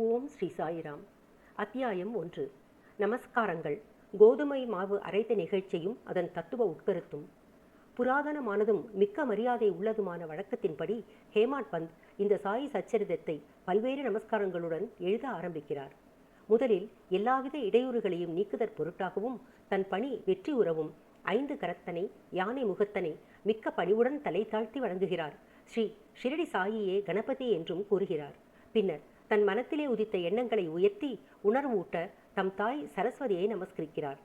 ஓம் ஸ்ரீ சாயிராம். அத்தியாயம் 1. நமஸ்காரங்கள். கோதுமை மாவு அரைத்த நிகழ்ச்சியும் அதன் தத்துவ உட்கருத்தும். புராதனமானதும் மிக்க மரியாதை உள்ளதுமான வழக்கத்தின்படி ஹேமாட் பந்த் இந்த சாயி சச்சரிதத்தை பல்வேறு நமஸ்காரங்களுடன் எழுத ஆரம்பிக்கிறார். முதலில் எல்லாவித இடையூறுகளையும் நீக்குதற் பொருட்டாகவும் தன் பணி வெற்றி உறவும் 5 கரத்தனை யானை முகத்தனை மிக்க பணிவுடன் தலை தாழ்த்தி வழங்குகிறார். ஸ்ரீ ஷிரடி சாயியே கணபதி என்றும் கூறுகிறார். பின்னர் தன் மனத்திலே உதித்த எண்ணங்களை உயர்த்தி உணர்வூட்ட தம் தாய் சரஸ்வதியை நமஸ்கரிக்கிறார்.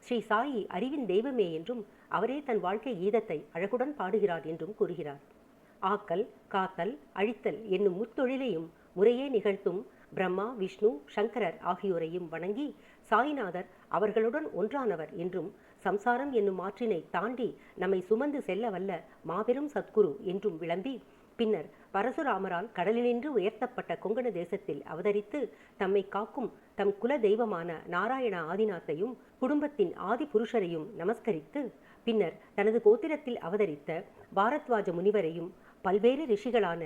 ஸ்ரீ சாயி அறிவின் தெய்வமே என்றும் அவரே தன் வாழ்க்கை கீதத்தை அழகுடன் பாடுகிறார் என்றும் கூறுகிறார். ஆக்கல், காத்தல், அழித்தல் என்னும் முத்தொழிலையும் முறையே நிகழ்த்தும் பிரம்மா, விஷ்ணு, சங்கரர் ஆகியோரையும் வணங்கி சாய்நாதர் அவர்களுடன் ஒன்றானவர் என்றும் சம்சாரம் என்னும் ஆற்றினை தாண்டி நம்மை சுமந்து செல்ல வல்ல மாபெரும் சத்குரு என்றும் விளம்பி பின்னர் பரசுராமரால் கடலினின்று உயர்த்தப்பட்ட கொங்கண தேசத்தில் அவதரித்து தம்மை காக்கும் தம் குல தெய்வமான நாராயண ஆதிநாத்தையும் குடும்பத்தின் ஆதி புருஷரையும் நமஸ்கரித்து பின்னர் தனது கோத்திரத்தில் அவதரித்த பாரத்வாஜ முனிவரையும் பல்வேறு ரிஷிகளான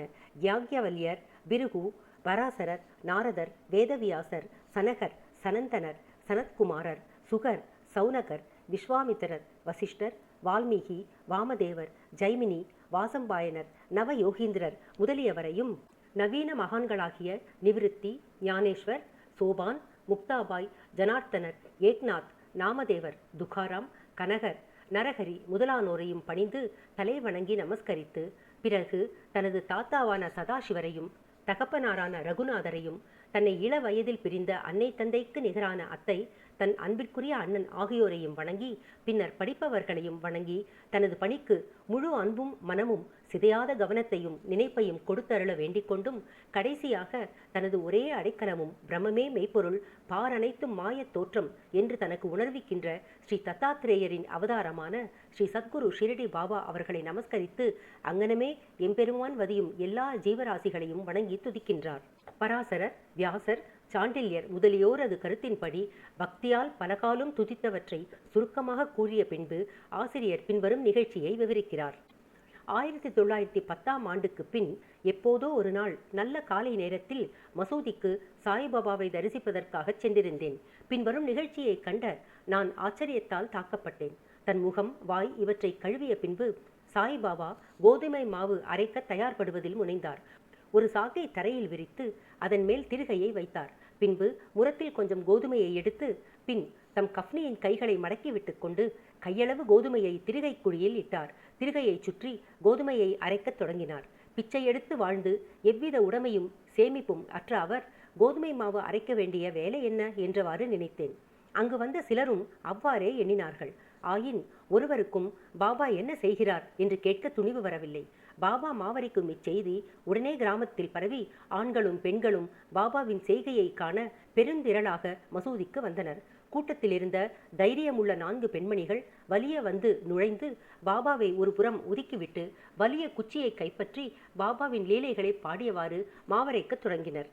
யாக்ஞவல்யர், பிருகு, பராசரர், நாரதர், வேதவியாசர், சனகர், சனந்தனர், சனத்குமாரர், சுகர், சௌனகர், விஸ்வாமித்திரர், வசிஷ்டர், வால்மீகி, வாமதேவர், ஜைமினி, வாசம்பாயனர், நவயோகீந்திரர் முதலியவரையும் நவீன மகான்களாகிய நிவிருத்தி, ஞானேஸ்வர், சோபான், முக்தாபாய், ஜனார்த்தனர், ஏக்நாத், நாமதேவர், துகாராம், கனகர், நரஹரி முதலானோரையும் பணிந்து தலை வணங்கி நமஸ்கரித்து பிறகு தனது தாத்தாவான சதாசிவரையும் தகப்பனாரான ரகுநாதரையும் தன்னை இள வயதில் பிரிந்த அன்னை தந்தைக்கு நிகரான அத்தை தன் அன்பிற்குரிய அண்ணன் ஆகியோரையும் வணங்கி பின்னர் படிப்பவர்களையும் வணங்கி தனது பணிக்கு முழு அன்பும் மனமும் சிதையாத கவனத்தையும் நினைப்பையும் கொடுத்தருள வேண்டிக் கொண்டும் கடைசியாக தனது ஒரே அடைக்கலமும் பிரம்மமே மெய்ப்பொருள் பாரனைத்தும் மாயத் தோற்றம் என்று தனக்கு உணர்விக்கின்ற ஸ்ரீ தத்தாத்திரேயரின் அவதாரமான ஸ்ரீ சத்குரு ஷிரடி பாபா அவர்களை நமஸ்கரித்து அங்கனமே எம்பெருமான் வதியும் எல்லா ஜீவராசிகளையும் வணங்கி துதிக்கின்றார். பராசரர், வியாசர், சாண்டில்யர் முதலியோரது கருத்தின்படி பக்தியால் பலகாலும் துதித்தவற்றை சுருக்கமாக கூறிய பின்பு ஆசிரியர் பின்வரும் நிகழ்ச்சியை விவரிக்கிறார். 1910ஆம் ஆண்டுக்கு பின் எப்போதோ ஒரு நாள் நல்ல காலை நேரத்தில் மசூதிக்கு சாய்பாபாவை தரிசிப்பதற்காக சென்றிருந்தேன். பின்வரும் நிகழ்ச்சியை கண்ட நான் ஆச்சரியத்தால் தாக்கப்பட்டேன். தன் முகம், வாய் இவற்றை கழுவிய பின்பு சாய்பாபா கோதுமை மாவு அரைக்க தயார்படுவதில் முனைந்தார். ஒரு சாக்கை தரையில் விரித்து அதன் மேல் திருகையை வைத்தார். பின்பு முரத்தில் கொஞ்சம் கோதுமையை எடுத்து பின் தம் கஃப்னியின் கைகளை மடக்கி விட்டு கொண்டு கையளவு கோதுமையை திருகை குழியில் இட்டார். திருகையை சுற்றி கோதுமையை அரைக்கத் தொடங்கினார். பிச்சை எடுத்து வாழ்ந்து எவ்வித உடைமையும் சேமிப்பும் அற்ற அவர் கோதுமை மாவு அரைக்க வேண்டிய வேலை என்ன என்றவாறு நினைத்தேன். அங்கு வந்த சிலரும் அவ்வாறே எண்ணினார்கள். ஆயின் ஒருவருக்கும் பாபா என்ன செய்கிறார் என்று கேட்க துணிவு வரவில்லை. பாபா மாவரிக்கும் இச்செய்தி உடனே கிராமத்தில் பரவி ஆண்களும் பெண்களும் பாபாவின் செய்கையை காண பெருந்திரளாக மசூதிக்கு வந்தனர். கூட்டத்தில் இருந்த தைரியமுள்ள 4 பெண்மணிகள் வலிய வந்து நுழைந்து பாபாவை ஒரு புறம் ஒதுக்கிவிட்டு வலிய குச்சியை கைப்பற்றி பாபாவின் லீலைகளை பாடியவாறு மாவரைக்கத் தொடங்கினர்.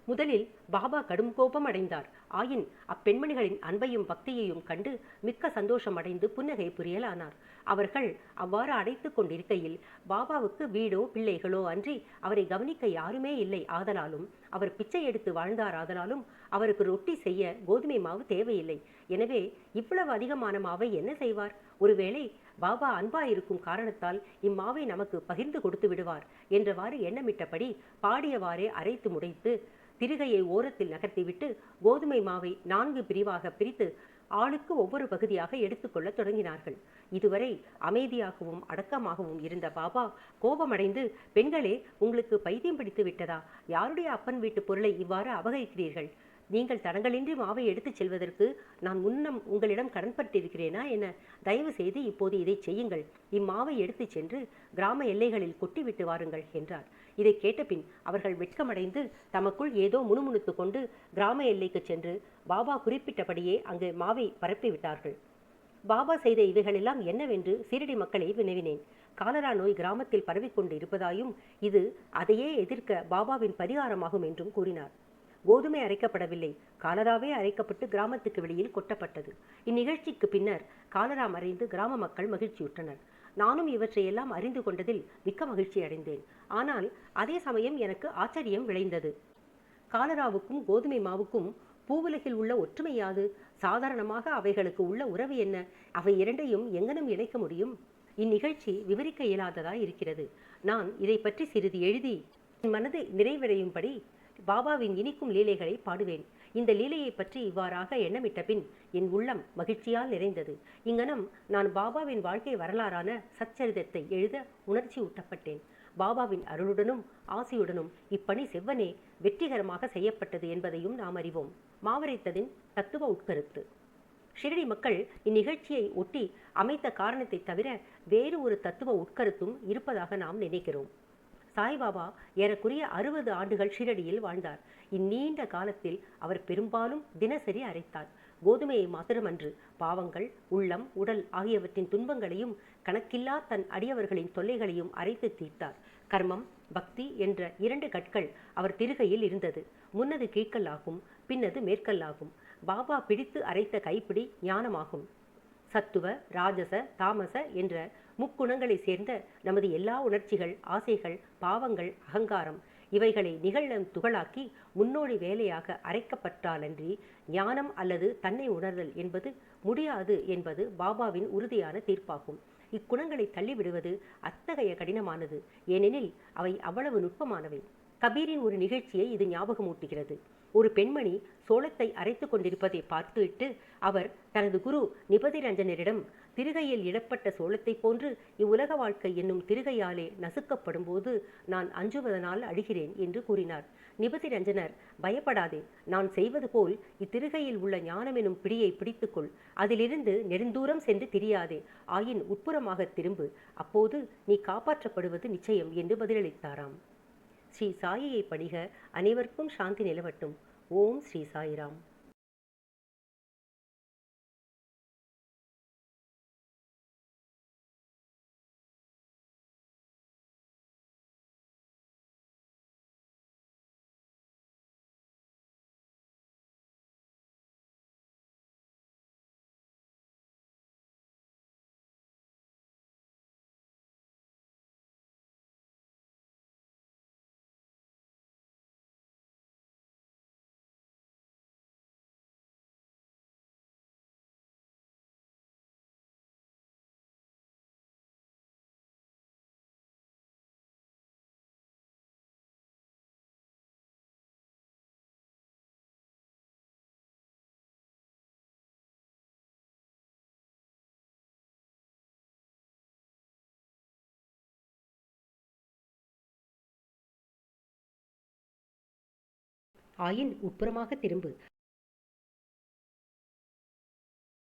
முதலில் பாபா கடும் கோபம் அடைந்தார். ஆயின் அப்பெண்மணிகளின் அன்பையும் பக்தியையும் கண்டு மிக்க சந்தோஷம் அடைந்து புன்னகை புரியலானார். அவர்கள் அவ்வாறு அடைத்து கொண்டிருக்கையில் பாபாவுக்கு வீடோ பிள்ளைகளோ அன்றி அவரை கவனிக்க யாருமே இல்லை ஆதலாலும் அவர் பிச்சை எடுத்து வாழ்ந்தார் ஆதலாலும் அவருக்கு ரொட்டி செய்ய கோதுமை மாவு தேவையில்லை. எனவே இவ்வளவு அதிகமான மாவை என்ன செய்வார்? ஒருவேளை பாபா அன்பாயிருக்கும் காரணத்தால் இம்மாவை நமக்கு பகிர்ந்து கொடுத்து விடுவார் என்றவாறு எண்ணமிட்டபடி பாடியவாறே அரைத்து முடைத்து திருகையை ஓரத்தில் நகர்த்திவிட்டு கோதுமை மாவை 4 பிரிவாக பிரித்து ஆளுக்கு ஒவ்வொரு பகுதியாக எடுத்துக்கொள்ள தொடங்கினார்கள். இதுவரை அமைதியாகவும் அடக்கமாகவும் இருந்த பாபா கோபமடைந்து, பெண்களே, உங்களுக்கு பைத்தியம் பிடித்து விட்டதா? யாருடைய அப்பன் வீட்டு பொருளை இவ்வாறு அபகரிக்கிறீர்கள்? நீங்கள் தடங்களின்றி மாவை எடுத்துச் செல்வதற்கு நான் முன்னம் உங்களிடம் கடன்பட்டிருக்கிறேனா என? தயவு செய்து இப்போது இதை செய்யுங்கள். இம்மாவை எடுத்துச் சென்று கிராம எல்லைகளில் கொட்டிவிட்டு வாருங்கள் என்றார். இதை கேட்டபின் அவர்கள் வெட்கமடைந்து தமக்குள் ஏதோ முணுமுணுத்து கொண்டு கிராம எல்லைக்கு சென்று பாபா குறிப்பிட்டபடியே அங்கு மாவை பரப்பிவிட்டார்கள். பாபா செய்த இவைகளெல்லாம் என்னவென்று சீரடி மக்களை வினவினேன். காலரா நோய் கிராமத்தில் பரவிக்கொண்டு இருப்பதாயும் இது அதையே எதிர்க்க பாபாவின் பரிகாரமாகும் என்றும் கூறினார். கோதுமை அரைக்கப்படவில்லை, காலராவே அரைக்கப்பட்டு கிராமத்துக்கு வெளியில் கொட்டப்பட்டது. இந்நிகழ்ச்சிக்கு பின்னர் காலரா மறைந்து கிராம மக்கள் மகிழ்ச்சியுற்றனர். நானும் இவற்றையெல்லாம் அறிந்து கொண்டதில் மிக்க மகிழ்ச்சி அடைந்தேன். ஆனால் அதே சமயம் எனக்கு ஆச்சரியம் விளைந்தது. காலராவுக்கும் கோதுமை மாவுக்கும் பூவுலகில் உள்ள ஒற்றுமை யாது? சாதாரணமாக அவைகளுக்கு உள்ள உறவு என்ன? அவை இரண்டையும் எங்கனம் இணைக்க முடியும்? இந்நிகழ்ச்சி விவரிக்க இயலாததாய் இருக்கிறது. நான் இதை பற்றி சிறிது எழுதி என் மனதை நிறைவடையும்படி பாபாவின் இனிக்கும் லீலைகளை பாடுவேன். இந்த லீலையை பற்றி இவ்வாறாக எண்ணமிட்ட பின் என் உள்ளம் மகிழ்ச்சியால் நிறைந்தது. இங்கனம் நான் பாபாவின் வாழ்க்கை வரலாறான சச்சரிதத்தை எழுத உணர்ச்சி ஊட்டப்பட்டேன். பாபாவின் அருளுடனும் ஆசியுடனும் இப்பணி செவ்வனே வெற்றிகரமாக செய்யப்பட்டது என்பதையும் நாம் அறிவோம். மாவரைத்ததின் தத்துவ உட்கருத்து. ஷிரடி மக்கள் இந்நிகழ்ச்சியை ஒட்டி அமைத்த காரணத்தை தவிர வேறு ஒரு தத்துவ உட்கருத்தும் இருப்பதாக நாம் நினைக்கிறோம். சாய்பாபா ஏறக்குறைய 60 ஆண்டுகள் ஷிரடியில் வாழ்ந்தார். இந்நீண்ட காலத்தில் அவர் பெரும்பாலும் தினசரி அரைத்தார். கோதுமையை மாத்திரமன்று, பாவங்கள், உள்ளம், உடல் ஆகியவற்றின் துன்பங்களையும் கணக்கில்லா தன் அடியவர்களின் தொல்லைகளையும் அரைத்து தீர்த்தார். கர்மம், பக்தி என்ற 2 கற்கள் அவர் திருகையில் இருந்தது. முன்னது கீழ்க்கல்லாகும், பின்னது மேற்கல்லாகும். பாபா பிடித்து அரைத்த கைப்பிடி ஞானமாகும். சத்துவ, ராஜச, தாமச என்ற முக்குணங்களை சேர்ந்த நமது எல்லா உணர்ச்சிகள், ஆசைகள், பாவங்கள், அகங்காரம் இவைகளை நிகழம் துகளாக்கி முன்னோடி வேலையாக அரைக்கப்பட்டாலன்றி ஞானம் அல்லது தன்னை உணர்தல் என்பது முடியாது என்பது பாபாவின் உறுதியான தீர்ப்பாகும். இக்குணங்களை தள்ளிவிடுவது அத்தகைய கடினமானது. ஏனெனில் அவை அவ்வளவு நுட்பமானவை. கபீரின் ஒரு நிகழ்ச்சியை இது ஞாபகமூட்டுகிறது. ஒரு பெண்மணி சோளத்தை அரைத்து கொண்டிருப்பதை பார்த்துவிட்டு அவர் தனது குரு நிபதிரஞ்சனரிடம், திருகையில் இடப்பட்ட சோளத்தை போன்று இவ்வுலக வாழ்க்கை என்னும் திருகையாலே நசுக்கப்படும் போது நான் அஞ்சுவதனால் அழுகிறேன் என்று கூறினார். நிபதிரஞ்சனர், பயப்படாதே, நான் செய்வது போல் இத்திருகையில் உள்ள ஞானமெனும் பிடியை பிடித்துக்கொள், அதிலிருந்து நெடுந்தூரம் சென்று திரியாதே, ஆயின் உட்புறமாக திரும்பு, அப்போது நீ காப்பாற்றப்படுவது நிச்சயம் என்று பதிலளித்தாராம். ஸ்ரீ சாயியை பணிக. அனைவருக்கும் சாந்தி நிலவட்டும். ஓம் ஸ்ரீ சாயிராம். ஆயின் உட்புறமாக திரும்பு,